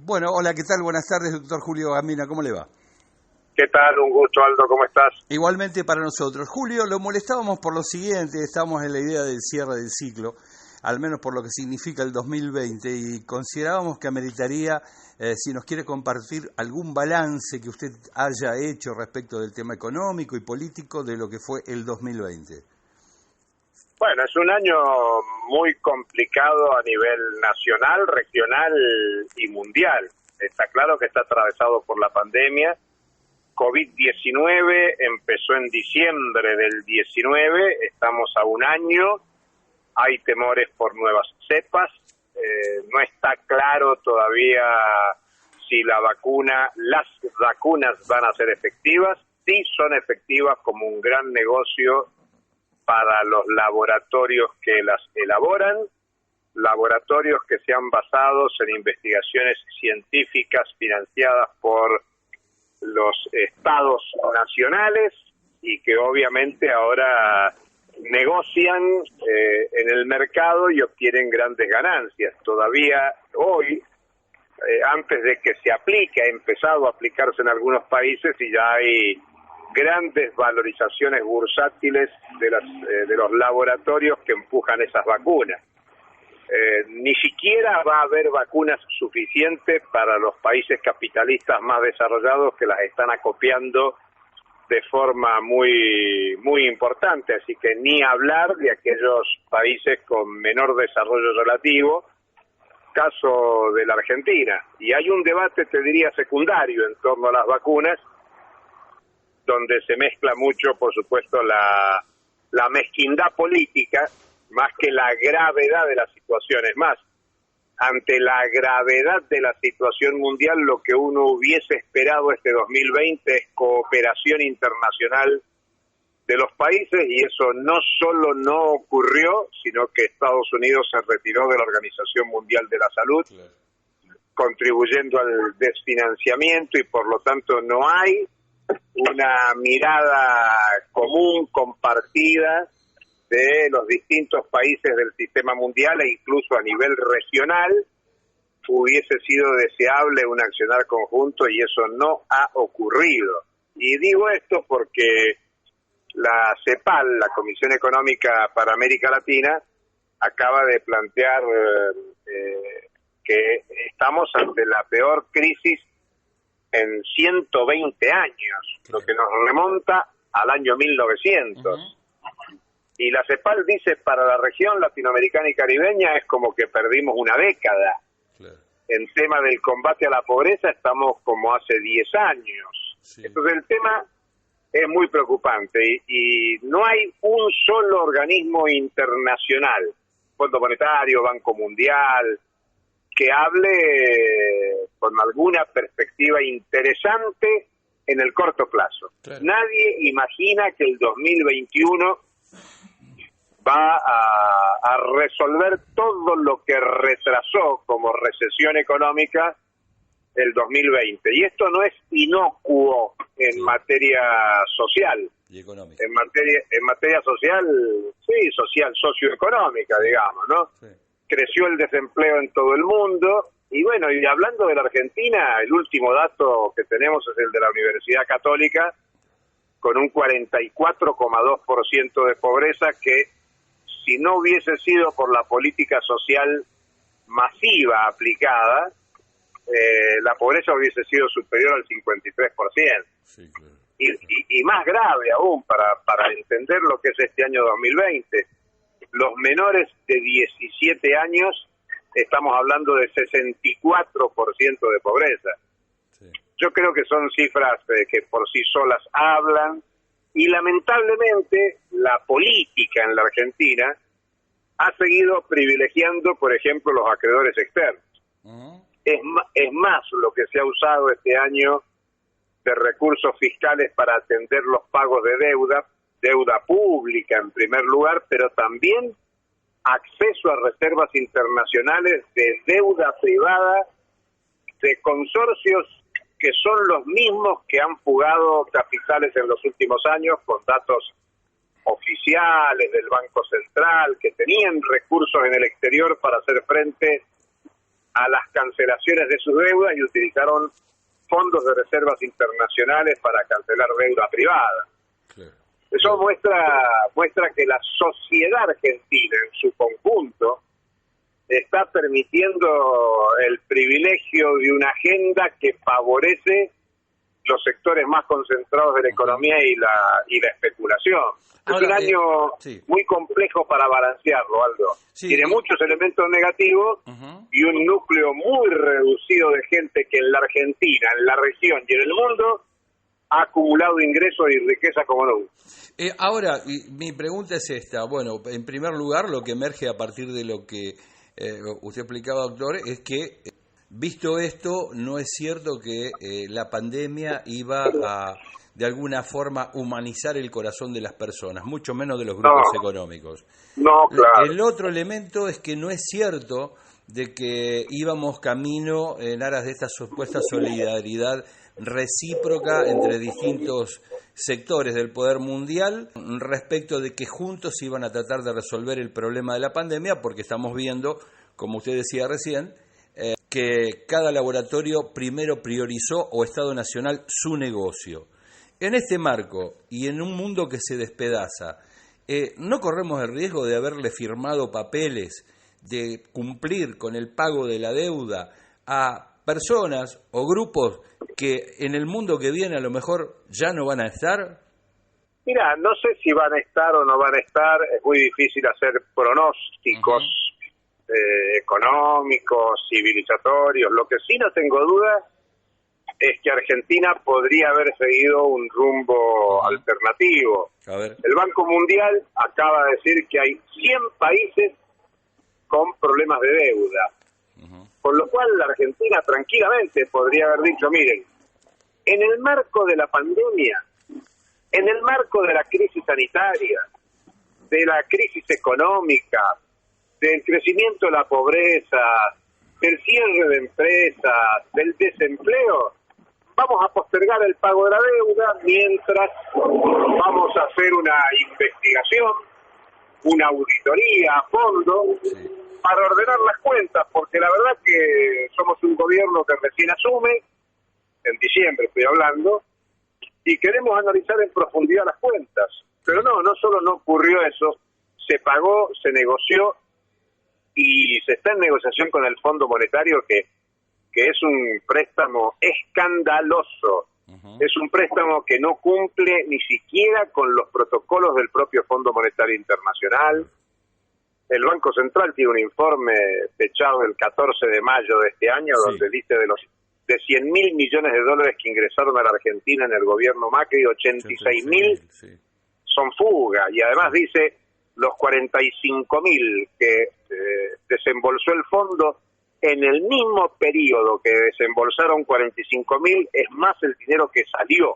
Bueno, hola, ¿qué tal? Buenas tardes, doctor Julio Gambina, ¿cómo le va? ¿Qué tal? Un gusto, Aldo, ¿cómo estás? Igualmente para nosotros. Julio, lo molestábamos por lo siguiente, estábamos en la idea del cierre del ciclo, al menos por lo que significa el 2020, y considerábamos que ameritaría, si nos quiere compartir algún balance que usted haya hecho respecto del tema económico y político de lo que fue el 2020. Bueno, es un año muy complicado a nivel nacional, regional y mundial. Está claro que está atravesado por la pandemia. COVID-19 empezó en diciembre del 19, estamos a un año, hay temores por nuevas cepas, no está claro todavía si las vacunas van a ser efectivas. Sí son efectivas como un gran negocio para los laboratorios que las elaboran, laboratorios que se han basado en investigaciones científicas financiadas por los estados nacionales y que obviamente ahora negocian en el mercado y obtienen grandes ganancias. Todavía hoy, antes de que se aplique, ha empezado a aplicarse en algunos países y ya hay grandes valorizaciones bursátiles de los laboratorios que empujan esas vacunas. Ni siquiera va a haber vacunas suficientes para los países capitalistas más desarrollados que las están acopiando de forma muy importante, así que ni hablar de aquellos países con menor desarrollo relativo, caso de la Argentina. Y hay un debate, te diría, secundario en torno a las vacunas, donde se mezcla mucho, por supuesto, la mezquindad política, más que la gravedad de la situación. Es más, ante la gravedad de la situación mundial, lo que uno hubiese esperado este 2020 es cooperación internacional de los países, y eso no solo no ocurrió, sino que Estados Unidos se retiró de la Organización Mundial de la Salud, contribuyendo al desfinanciamiento, y por lo tanto no hay una mirada común, compartida, de los distintos países del sistema mundial e incluso a nivel regional. Hubiese sido deseable un accionar conjunto y eso no ha ocurrido. Y digo esto porque la CEPAL, la Comisión Económica para América Latina, acaba de plantear que estamos ante la peor crisis en 120 años, lo que nos remonta al año 1900. Y la CEPAL dice, para la región latinoamericana y caribeña es como que perdimos una década. Claro. En tema del combate a la pobreza estamos como hace 10 años. Sí. Entonces el tema es muy preocupante y no hay un solo organismo internacional, Fondo Monetario, Banco Mundial, que hable con alguna perspectiva interesante en el corto plazo. Claro. Nadie imagina que el 2021 va a resolver todo lo que retrasó como recesión económica el 2020. Y esto no es inocuo en materia social. Y económica. En materia social, sí, social, socioeconómica, digamos, ¿no? Sí. Creció el desempleo en todo el mundo. Y bueno, y hablando de la Argentina, el último dato que tenemos es el de la Universidad Católica, con un 44,2% de pobreza, que si no hubiese sido por la política social masiva aplicada, la pobreza hubiese sido superior al 53%. Sí, claro. Y más grave aún, para entender lo que es este año 2020, los menores de 17 años, estamos hablando de 64% de pobreza. Sí. Yo creo que son cifras que por sí solas hablan. Y lamentablemente la política en la Argentina ha seguido privilegiando, por ejemplo, los acreedores externos. Es más lo que se ha usado este año de recursos fiscales para atender los pagos de deuda pública en primer lugar, pero también acceso a reservas internacionales de deuda privada de consorcios que son los mismos que han fugado capitales en los últimos años, con datos oficiales del Banco Central, que tenían recursos en el exterior para hacer frente a las cancelaciones de sus deudas y utilizaron fondos de reservas internacionales para cancelar deuda privada. Claro. Eso muestra que la sociedad argentina en su conjunto está permitiendo el privilegio de una agenda que favorece los sectores más concentrados de la economía y la especulación. Ahora, es un año muy complejo para balancearlo, Aldo. Tiene muchos elementos negativos y un núcleo muy reducido de gente que en la Argentina, en la región y en el mundo ha acumulado ingresos y riqueza como nunca. Ahora, mi pregunta es esta. Bueno, en primer lugar, lo que emerge a partir de lo que usted explicaba, doctor, es que, visto esto, no es cierto que la pandemia iba a, de alguna forma, humanizar el corazón de las personas, mucho menos de los grupos económicos. No, claro. El otro elemento es que no es cierto de que íbamos camino en aras de esta supuesta solidaridad recíproca entre distintos sectores del poder mundial respecto de que juntos iban a tratar de resolver el problema de la pandemia, porque estamos viendo, como usted decía recién, que cada laboratorio primero priorizó, o Estado Nacional, su negocio. En este marco y en un mundo que se despedaza, ¿no corremos el riesgo de haberle firmado papeles de cumplir con el pago de la deuda a personas o grupos que en el mundo que viene a lo mejor ya no van a estar? Mira, no sé si van a estar o no van a estar, es muy difícil hacer pronósticos económicos, civilizatorios. Lo que sí no tengo duda es que Argentina podría haber seguido un rumbo alternativo. A ver. El Banco Mundial acaba de decir que hay 100 países con problemas de deuda. Con lo cual la Argentina tranquilamente podría haber dicho, miren, en el marco de la pandemia, en el marco de la crisis sanitaria, de la crisis económica, del crecimiento de la pobreza, del cierre de empresas, del desempleo, vamos a postergar el pago de la deuda mientras vamos a hacer una investigación, una auditoría a fondo, para ordenar las cuentas, porque la verdad que somos un gobierno que recién asume, en diciembre estoy hablando, y queremos analizar en profundidad las cuentas. Pero no solo no ocurrió eso, se pagó, se negoció, y se está en negociación con el Fondo Monetario, que es un préstamo escandaloso. Es un préstamo que no cumple ni siquiera con los protocolos del propio Fondo Monetario Internacional. El Banco Central tiene un informe fechado el 14 de mayo de este año, donde dice de 100.000 millones de dólares que ingresaron a la Argentina en el gobierno Macri, 86.000 son fuga. Y además dice los 45.000 que desembolsó el fondo en el mismo periodo que desembolsaron 45.000, es más el dinero que salió.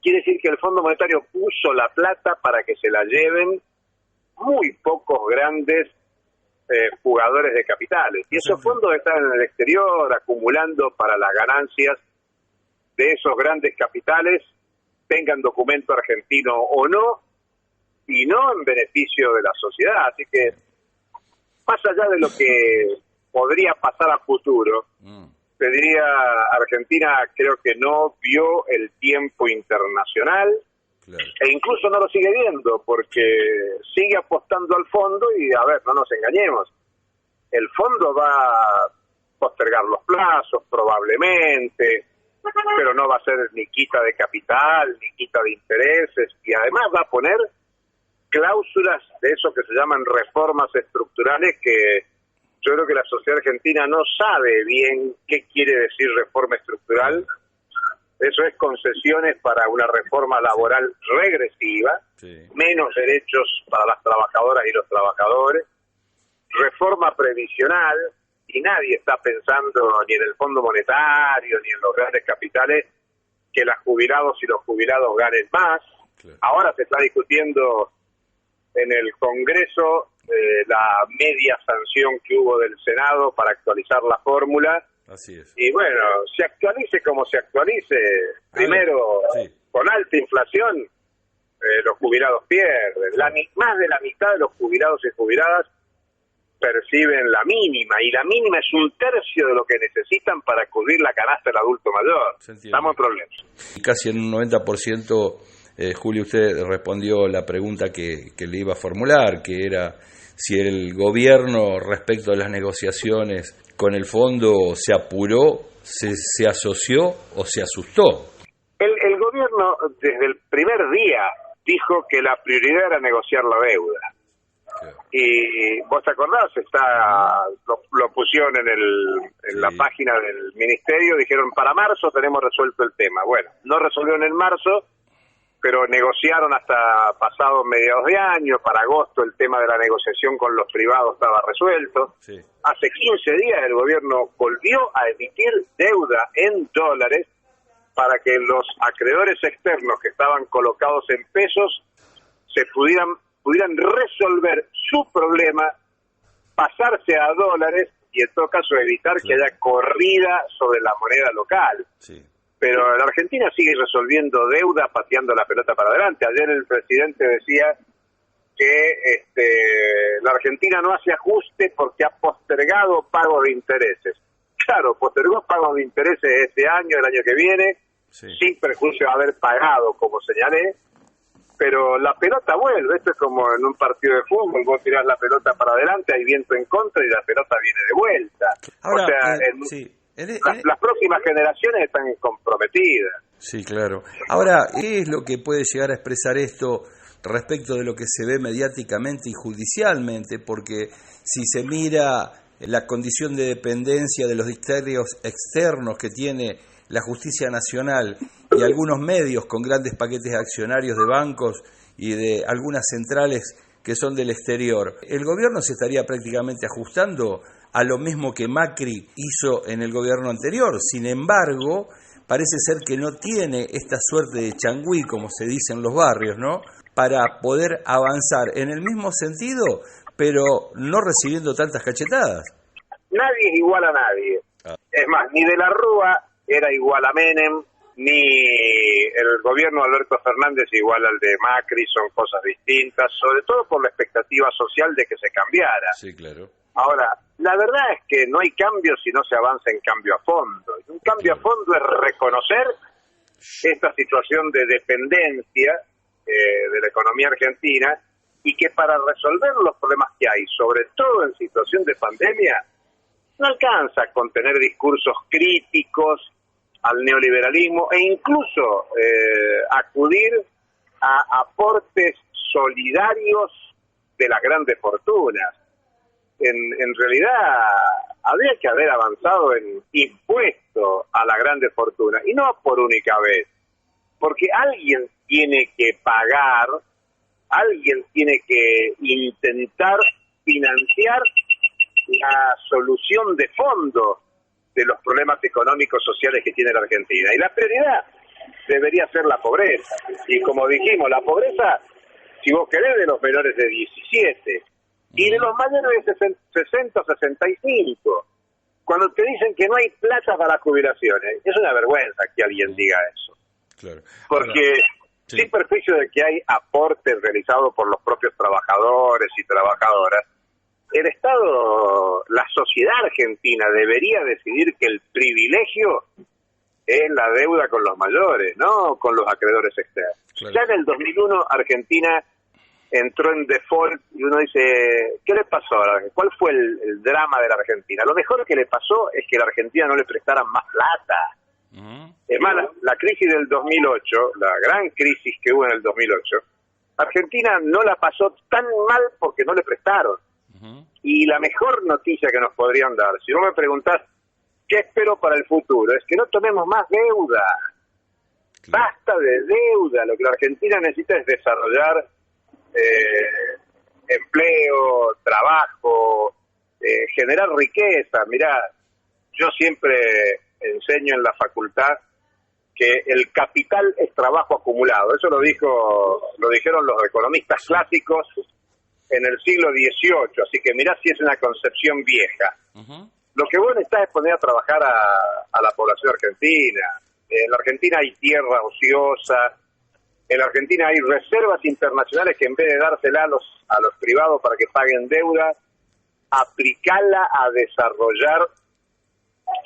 Quiere decir que el Fondo Monetario puso la plata para que se la lleven muy pocos grandes jugadores de capitales. Y esos fondos están en el exterior acumulando para las ganancias de esos grandes capitales, tengan documento argentino o no, y no en beneficio de la sociedad. Así que, más allá de lo que podría pasar a futuro, te diría, Argentina creo que no vio el tiempo internacional, e incluso no lo sigue viendo, porque sigue apostando al fondo y, a ver, no nos engañemos, el fondo va a postergar los plazos probablemente, pero no va a ser ni quita de capital, ni quita de intereses, y además va a poner cláusulas de eso que se llaman reformas estructurales, que yo creo que la sociedad argentina no sabe bien qué quiere decir reforma estructural. Eso es concesiones para una reforma laboral regresiva, menos derechos para las trabajadoras y los trabajadores, reforma previsional, y nadie está pensando ni en el Fondo Monetario ni en los grandes capitales que los jubilados y los jubilados ganen más. Ahora se está discutiendo en el Congreso la media sanción que hubo del Senado para actualizar la fórmula. Así es. Y bueno, se actualice como se actualice, primero con alta inflación, los jubilados pierden. Más de la mitad de los jubilados y jubiladas perciben la mínima, y la mínima es 1/3 de lo que necesitan para cubrir la canasta del adulto mayor. Estamos en problemas. Y casi en un 90%, Julio, usted respondió la pregunta que le iba a formular, que era si el gobierno respecto a las negociaciones con el fondo se apuró, se asoció o se asustó. El gobierno desde el primer día dijo que la prioridad era negociar la deuda. Y vos te acordás, lo pusieron en la página del ministerio, dijeron para marzo tenemos resuelto el tema. Bueno, no resolvieron en marzo, pero negociaron hasta pasado mediados de año. Para agosto el tema de la negociación con los privados estaba resuelto. Sí. Hace 15 días el gobierno volvió a emitir deuda en dólares para que los acreedores externos que estaban colocados en pesos se pudieran resolver su problema, pasarse a dólares y en todo caso evitar que haya corrida sobre la moneda local. Sí. Pero la Argentina sigue resolviendo deuda, pateando la pelota para adelante. Ayer el presidente decía que la Argentina no hace ajuste porque ha postergado pagos de intereses. Claro, postergó pagos de intereses este año, el año que viene, sin perjuicio de haber pagado, como señalé, pero la pelota vuelve. Esto es como en un partido de fútbol, vos tirás la pelota para adelante, hay viento en contra y la pelota viene de vuelta. Ahora, o sea, las próximas generaciones están comprometidas. Sí, claro. Ahora, ¿qué es lo que puede llegar a expresar esto respecto de lo que se ve mediáticamente y judicialmente? Porque si se mira la condición de dependencia de los dicterios externos que tiene la justicia nacional y algunos medios con grandes paquetes accionarios de bancos y de algunas centrales que son del exterior, el gobierno se estaría prácticamente ajustando a lo mismo que Macri hizo en el gobierno anterior. Sin embargo, parece ser que no tiene esta suerte de changüí, como se dice en los barrios, ¿no?, para poder avanzar en el mismo sentido, pero no recibiendo tantas cachetadas. Nadie es igual a nadie. Es más, ni de la Rúa era igual a Menem, ni el gobierno de Alberto Fernández igual al de Macri, son cosas distintas, sobre todo por la expectativa social de que se cambiara. Sí, claro. Ahora, la verdad es que no hay cambio si no se avanza en cambio a fondo. Y un cambio a fondo es reconocer esta situación de dependencia de la economía argentina, y que para resolver los problemas que hay, sobre todo en situación de pandemia, no alcanza con tener discursos críticos al neoliberalismo e incluso acudir a aportes solidarios de las grandes fortunas. En realidad habría que haber avanzado en impuesto a las grandes fortunas, y no por única vez, porque alguien tiene que pagar, alguien tiene que intentar financiar la solución de fondo de los problemas económicos sociales que tiene la Argentina. Y la prioridad debería ser la pobreza. Y como dijimos, la pobreza, si vos querés, de los menores de 17 y de los mayores de 60 o 65. Cuando te dicen que no hay plata para las jubilaciones, es una vergüenza que alguien diga eso. Claro. Porque sin perjuicio de que hay aportes realizados por los propios trabajadores y trabajadoras, el Estado, la sociedad argentina debería decidir que el privilegio es la deuda con los mayores, no con los acreedores externos. Claro. Ya en el 2001 Argentina entró en default y uno dice, ¿qué le pasó ahora? ¿Cuál fue el drama de la Argentina? Lo mejor que le pasó es que a la Argentina no le prestaran más plata. Es más, la crisis del 2008, la gran crisis que hubo en el 2008, Argentina no la pasó tan mal porque no le prestaron. Y la mejor noticia que nos podrían dar, si vos me preguntás qué espero para el futuro, es que no tomemos más deuda. Basta de deuda. Lo que la Argentina necesita es desarrollar empleo, trabajo, generar riqueza. Mirá, yo siempre enseño en la facultad que el capital es trabajo acumulado. Eso lo dijeron los economistas clásicos en el siglo XVIII, así que mirá si es una concepción vieja. Lo que vos necesitas es poner a trabajar a la población argentina. En la Argentina hay tierra ociosa, en la Argentina hay reservas internacionales que en vez de dársela a los privados para que paguen deuda, aplicala a desarrollar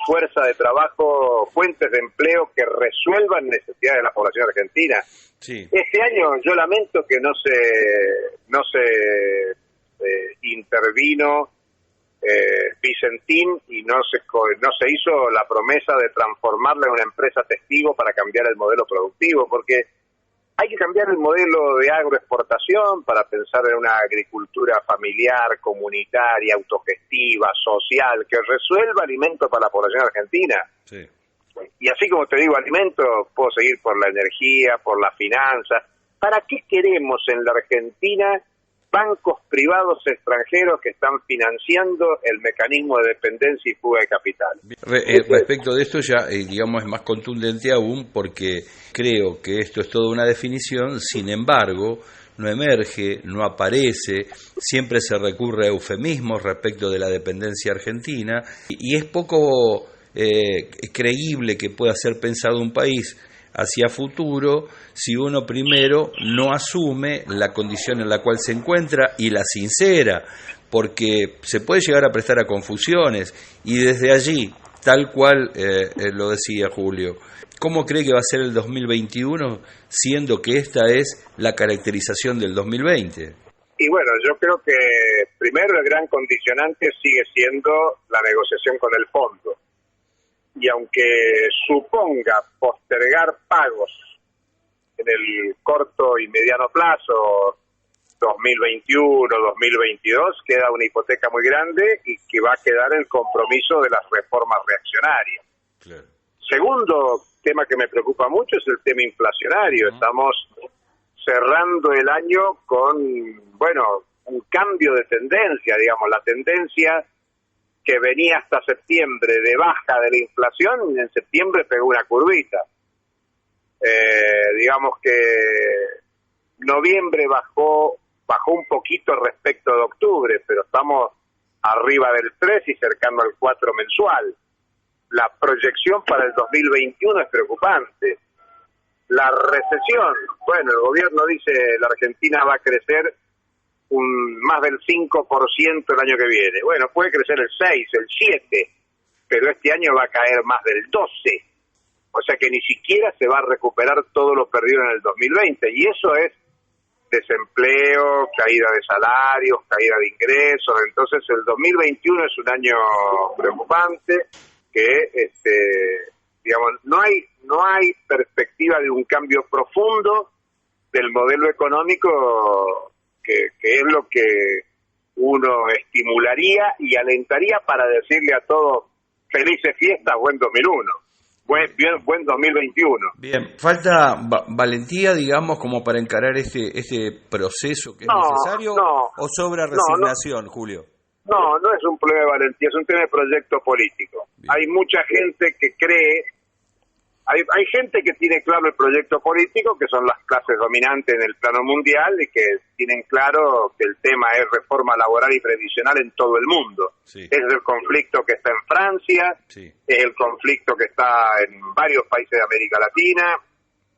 fuerza de trabajo, fuentes de empleo que resuelvan necesidades de la población argentina. Sí. Este año yo lamento que no se intervino Vicentín y no se hizo la promesa de transformarla en una empresa testigo para cambiar el modelo productivo, porque hay que cambiar el modelo de agroexportación para pensar en una agricultura familiar, comunitaria, autogestiva, social, que resuelva alimentos para la población argentina. Sí. Y así como te digo alimentos, puedo seguir por la energía, por las finanzas. ¿Para qué queremos en la Argentina bancos privados extranjeros que están financiando el mecanismo de dependencia y fuga de capital? Respecto de esto ya, digamos, es más contundente aún porque creo que esto es toda una definición, sin embargo, no emerge, no aparece, siempre se recurre a eufemismos respecto de la dependencia argentina y es poco creíble que pueda ser pensado un país hacia futuro si uno primero no asume la condición en la cual se encuentra y la sincera, porque se puede llegar a prestar a confusiones y desde allí, tal cual lo decía Julio, ¿cómo cree que va a ser el 2021 siendo que esta es la caracterización del 2020? Y bueno, yo creo que primero el gran condicionante sigue siendo la negociación con el fondo. Y aunque suponga postergar pagos en el corto y mediano plazo, 2021, 2022, queda una hipoteca muy grande y que va a quedar el compromiso de las reformas reaccionarias. Claro. Segundo tema que me preocupa mucho es el tema inflacionario. Estamos cerrando el año con, bueno, un cambio de tendencia, digamos, la tendencia que venía hasta septiembre de baja de la inflación, en septiembre pegó una curvita. Digamos que noviembre bajó un poquito respecto de octubre, pero estamos arriba del 3 y cercano al 4 mensual. La proyección para el 2021 es preocupante. La recesión, bueno, el gobierno dice la Argentina va a crecer más del 5% el año que viene. Bueno, puede crecer el 6, el 7, pero este año va a caer más del 12. O sea que ni siquiera se va a recuperar todo lo perdido en el 2020. Y eso es desempleo, caída de salarios, caída de ingresos. Entonces el 2021 es un año preocupante que, digamos, no hay perspectiva de un cambio profundo del modelo económico que es lo que uno estimularía y alentaría para decirle a todos felices fiestas, buen 2001, buen 2021. Bien, falta valentía, digamos, como para encarar este proceso que es necesario, o sobra resignación, Julio. No es un problema de valentía, es un tema de proyecto político. Bien. Hay mucha gente que cree, hay gente que tiene claro el proyecto político, que son las clases dominantes en el plano mundial y que tienen claro que el tema es reforma laboral y previsional en todo el mundo. Sí. Es el conflicto que está en Francia, sí. Es el conflicto que está en varios países de América Latina,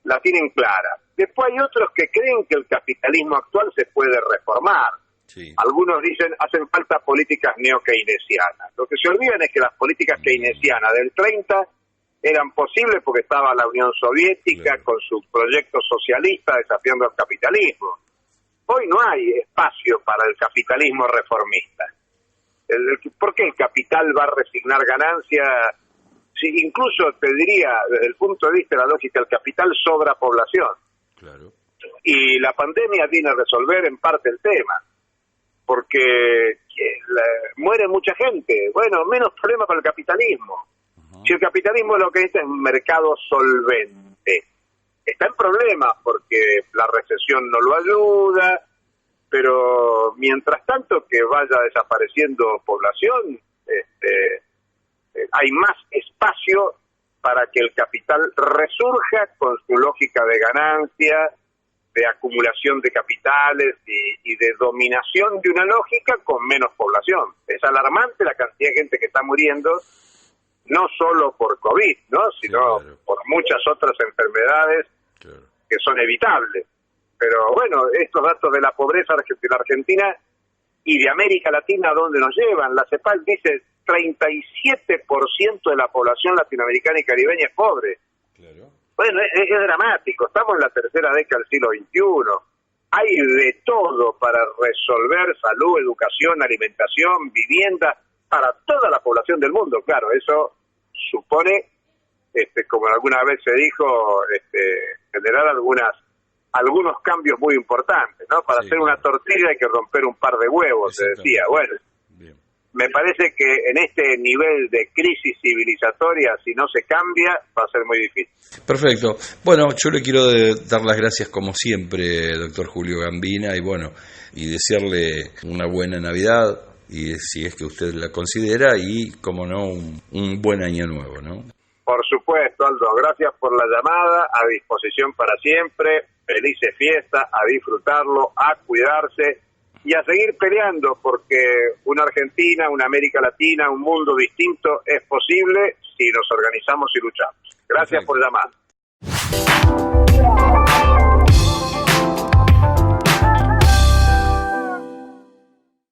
la tienen clara. Después hay otros que creen que el capitalismo actual se puede reformar. Sí. Algunos dicen hacen falta políticas neo-keynesianas. Lo que se olvidan es que las políticas keynesianas del 30 eran posibles porque estaba la Unión Soviética, claro, con su proyecto socialista desafiando al capitalismo. Hoy no hay espacio para el capitalismo reformista. ¿Por qué el capital va a resignar ganancias? Si incluso te diría, desde el punto de vista de la lógica, el capital sobra población. Claro. Y la pandemia viene a resolver en parte el tema, porque muere mucha gente. Bueno, menos problema para el capitalismo. Si el capitalismo lo que dice es un mercado solvente, está en problemas porque la recesión no lo ayuda, pero mientras tanto que vaya desapareciendo población, hay más espacio para que el capital resurja con su lógica de ganancia, de acumulación de capitales y de dominación de una lógica con menos población. Es alarmante la cantidad de gente que está muriendo, no solo por COVID, ¿no? Sino claro, por muchas otras enfermedades, claro, que son evitables. Pero bueno, estos datos de la pobreza de la Argentina y de América Latina, ¿a dónde nos llevan? La CEPAL dice 37% de la población latinoamericana y caribeña es pobre. Claro. Bueno, es dramático, estamos en la tercera década del siglo XXI. Hay de todo para resolver salud, educación, alimentación, vivienda, para toda la población del mundo. Claro, eso supone, como alguna vez se dijo, generar algunos cambios muy importantes, ¿no? Para hacer una tortilla hay que romper un par de huevos, se decía. Bueno, bien. Me parece que en este nivel de crisis civilizatoria, si no se cambia, va a ser muy difícil. Perfecto. Bueno, yo le quiero dar las gracias como siempre, doctor Julio Gambina, y desearle una buena Navidad, y si es que usted la considera, y como no, un buen año nuevo, ¿no? Por supuesto, Aldo, gracias por la llamada, a disposición para siempre, felices fiestas, a disfrutarlo, a cuidarse y a seguir peleando, porque una Argentina, una América Latina, un mundo distinto es posible si nos organizamos y luchamos. Gracias por llamar.